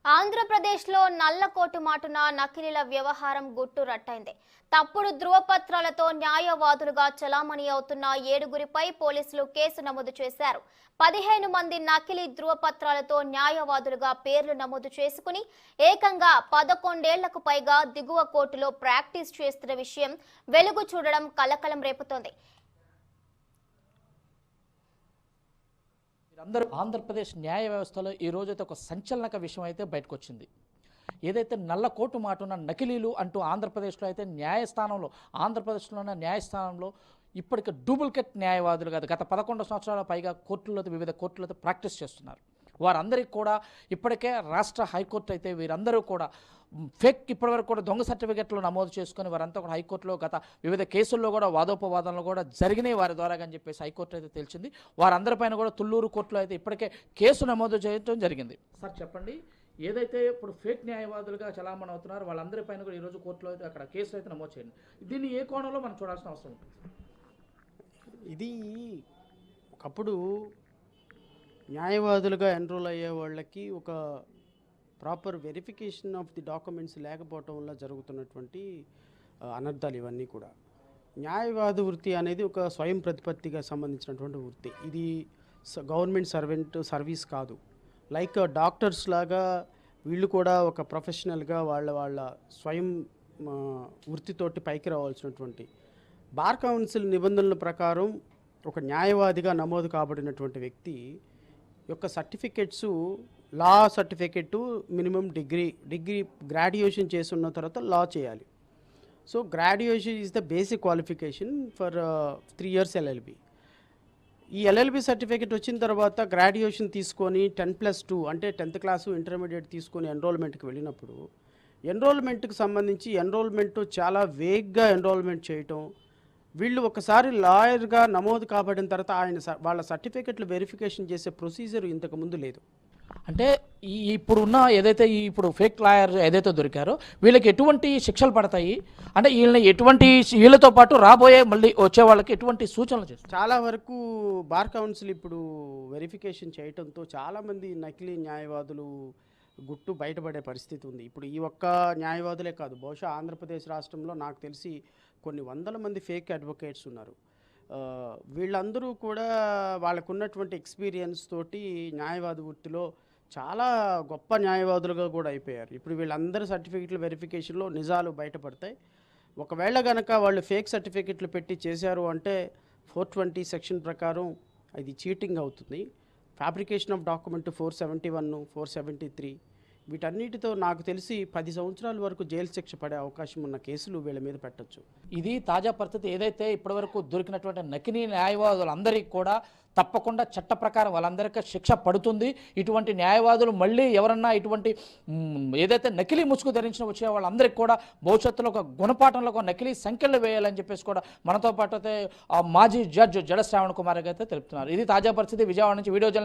ఆంధ్రప్రదేశ్లో నల్లకోటు మాటున నకిలీల వ్యవహారం గుట్టు రట్టైంది. తప్పుడు ధృవపత్రాలతో న్యాయవాదులుగా చలామణి అవుతున్న 7గురిపై పోలీసులు కేసు నమోదు చేశారు. 15 మంది నకిలీ ధృవపత్రాలతో న్యాయవాదులుగా పేర్లు నమోదు చేసుకుని ఏకంగా 11 ఏళ్లకు పైగా దిగువ కోర్టులో ప్రాక్టీస్ చేస్తున్న విషయం వెలుగు చూడడం కలకలం రేపుతోంది. అందరూ ఆంధ్రప్రదేశ్ న్యాయ వ్యవస్థలో ఈ రోజైతే ఒక సంచలనక విషయం అయితే బయటకు వచ్చింది. ఏదైతే నల్ల కోటు మాటున్న నకిలీలు అంటూ ఆంధ్రప్రదేశ్లో అయితే ఆంధ్రప్రదేశ్లోని న్యాయస్థానంలో ఇప్పటికి డూప్లికేట్ న్యాయవాదులు కాదు, గత 11 సంవత్సరాల పైగా కోర్టుల్లో వివిధ కోర్టులతో ప్రాక్టీస్ చేస్తున్నారు. వారందరికీ కూడా ఇప్పటికే రాష్ట్ర హైకోర్టు అయితే వీరందరూ కూడా ఫేక్ ఇప్పటివరకు కూడా దొంగ సర్టిఫికెట్లు నమోదు చేసుకుని వారంతా కూడా హైకోర్టులో గత వివిధ కేసుల్లో కూడా వాదోపవాదనలు కూడా జరిగినాయి వారి ద్వారా అని చెప్పేసి హైకోర్టు అయితే తెలిసింది. వారందరిపైన కూడా తుళ్ళూరు కోర్టులో అయితే ఇప్పటికే కేసు నమోదు చేయడం జరిగింది. సార్ చెప్పండి, ఏదైతే ఇప్పుడు ఫేక్ న్యాయవాదులుగా చలామణి అవుతున్నారో వాళ్ళందరిపైన కూడా ఈరోజు కోర్టులో అయితే అక్కడ కేసులు అయితే నమోదు చేయండి. దీన్ని ఏ కోణంలో మనం చూడాల్సిన అవసరం ఉంటుంది? ఇది ఒకప్పుడు న్యాయవాదులుగా ఎన్రోల్ అయ్యే వాళ్ళకి ఒక proper verification of the documents లేకపోవటం వల్ల జరుగుతున్నటువంటి అనర్థాలు ఇవన్నీ కూడా. న్యాయవాది వృత్తి అనేది ఒక స్వయం ప్రతిపత్తిగా సంబంధించినటువంటి వృత్తి. ఇది గవర్నమెంట్ సర్వీస్ కాదు. లైక్ డాక్టర్స్ లాగా వీళ్ళు కూడా ఒక ప్రొఫెషనల్గా వాళ్ళ స్వయం వృత్తితోటి పైకి రావాల్సినటువంటి. బార్ కౌన్సిల్ నిబంధనల ప్రకారం ఒక న్యాయవాదిగా నమోదు కాబడినటువంటి వ్యక్తి యొక్క సర్టిఫికెట్సు లా సర్టిఫికెట్ మినిమం డిగ్రీ గ్రాడ్యుయేషన్ చేస్తున్న తర్వాత లా చేయాలి. So graduation is the basic qualification for 3 years LLB. ఈ ఎల్ఎల్బి సర్టిఫికెట్ వచ్చిన తర్వాత గ్రాడ్యుయేషన్ తీసుకొని 10+2 అంటే 10th క్లాసు ఇంటర్మీడియట్ తీసుకొని ఎన్రోల్మెంట్కి వెళ్ళినప్పుడు ఎన్రోల్మెంట్కి సంబంధించి ఎన్రోల్మెంట్ చాలా వేగ్గా ఎన్రోల్మెంట్ చేయటం, వీళ్ళు ఒకసారి లాయర్గా నమోదు కాబడిన తర్వాత వాళ్ళ సర్టిఫికెట్లు వెరిఫికేషన్ చేసే ప్రొసీజర్ ఇంతకుముందు లేదు. అంటే ఇప్పుడున్న ఏదైతే ఇప్పుడు ఫేక్ లాయర్ ఏదైతే దొరికారో వీళ్ళకి ఎటువంటి శిక్షలు పడతాయి, అంటే వీళ్ళతో పాటు రాబోయే మళ్ళీ వచ్చే వాళ్ళకి ఎటువంటి సూచనలు చేస్తారు? చాలా వరకు బార్ కౌన్సిల్ ఇప్పుడు వెరిఫికేషన్ చేయడంతో చాలామంది నకిలీ న్యాయవాదులు గుట్టు బయటపడే పరిస్థితి ఉంది. ఇప్పుడు ఈ ఒక్క న్యాయవాదులే కాదు, బహుశా ఆంధ్రప్రదేశ్ రాష్ట్రంలో నాకు తెలిసి కొన్ని 100 మంది ఫేక్ అడ్వకేట్స్ ఉన్నారు. వీళ్ళందరూ కూడా వాళ్ళకున్నటువంటి ఎక్స్పీరియన్స్ తోటి న్యాయవాది వృత్తిలో చాలా గొప్ప న్యాయవాదులుగా కూడా అయిపోయారు. ఇప్పుడు వీళ్ళందరి సర్టిఫికెట్ల వెరిఫికేషన్లో నిజాలు బయటపడతాయి. ఒకవేళ కనుక వాళ్ళు ఫేక్ సర్టిఫికెట్లు పెట్టి చేశారు అంటే 420 సెక్షన్ ప్రకారం అది చీటింగ్ అవుతుంది. ఫ్యాబ్రికేషన్ ఆఫ్ డాక్యుమెంట్ 471, 473 వీటన్నిటితో నాకు తెలిసి 10 సంవత్సరాల వరకు జైలు శిక్ష పడే అవకాశం ఉన్న కేసులు వీళ్ళ మీద పెట్టచ్చు. ఇది తాజా పరిస్థితి. ఏదైతే ఇప్పటివరకు దొరికినటువంటి నకిలీ న్యాయవాదులందరికీ కూడా తప్పకుండా చట్ట ప్రకారం వాళ్ళందరికీ శిక్ష పడుతుంది. ఇటువంటి న్యాయవాదులు మళ్ళీ ఎవరన్నా ఇటువంటి ఏదైతే నకిలీ ముసుగు ధరించిన వచ్చే వాళ్ళందరికీ కూడా భవిష్యత్తులో ఒక గుణపాఠంలో ఒక నకిలీ సంఖ్యలు వేయాలని చెప్పేసి కూడా మనతో పాటు అయితే మాజీ జడ్జ్ జడ శ్రావణ్ కుమార్ అయితే తెలుపుతున్నారు. ఇది తాజా పరిస్థితి. విజయవాడ నుంచి వీడియో జర్నలిస్ట్